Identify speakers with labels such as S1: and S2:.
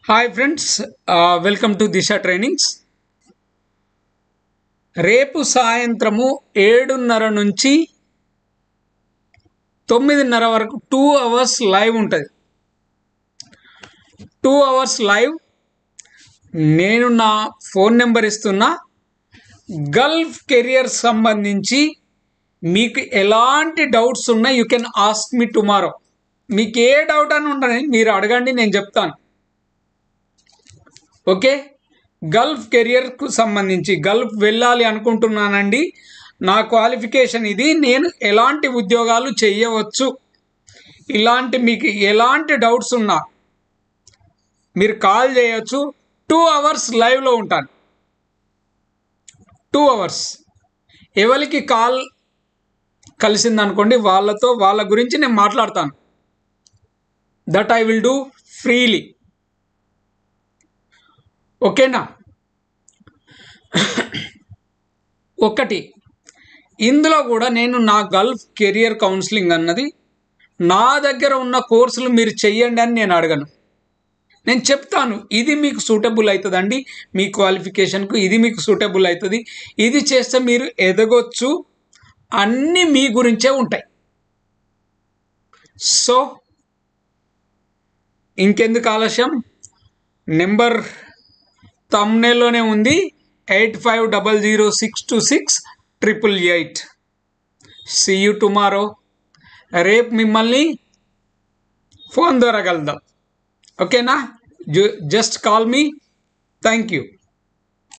S1: Hi friends, welcome to Disha trainings. రేపు సాయంత్రము 7:30 నుంచి 9:30 వరకు 2 అవర్స్ లైవ్ ఉంటుంది. 2 అవర్స్ లైవ్. నేను నా ఫోన్ నెంబర్ ఇస్తున్నా. గల్ఫ్ కెరియర్ సంబంధించి మీకు ఎలాంటి డౌట్స్ ఉన్నా you can ask me tomorrow. మీకు ఏ డౌట్ అని ఉంటుంది మీరు అడగండి, నేను చెప్తాను. ఓకే, గల్ఫ్ కెరియర్కు సంబంధించి గల్ఫ్ వెళ్ళాలి అనుకుంటున్నానండి, నా క్వాలిఫికేషన్ ఇది, నేను ఎలాంటి ఉద్యోగాలు చేయవచ్చు, ఇలాంటి మీకు ఎలాంటి డౌట్స్ ఉన్నా మీరు కాల్ చేయొచ్చు. 2 అవర్స్ లైవ్లో ఉంటాను. 2 అవర్స్. ఎవరికి కాల్ కలిసిందనుకోండి వాళ్ళ గురించి నేను మాట్లాడతాను. That I will do freely. ఓకేనా? ఒకటి, ఇందులో కూడా నేను నా గల్ఫ్ కెరియర్ కౌన్సిలింగ్ అన్నది నా దగ్గర ఉన్న కోర్సులు మీరు చెయ్యండి అని నేను అడగను. నేను చెప్తాను, ఇది మీకు సూటబుల్ అవుతుందండి, మీ క్వాలిఫికేషన్కు ఇది మీకు సూటబుల్ అవుతుంది, ఇది చేస్తే మీరు ఎదగొచ్చు, అన్నీ మీ గురించే ఉంటాయి. సో ఇంకెందుకు ఆలస్యం, నెంబర్ తమ్నేల్లోనే ఉంది, 8500626888. See you tomorrow. రేపు మిమ్మల్ని ఫోన్ ద్వారా కలుద్దాం. ఓకేనా? Just call me. Thank you.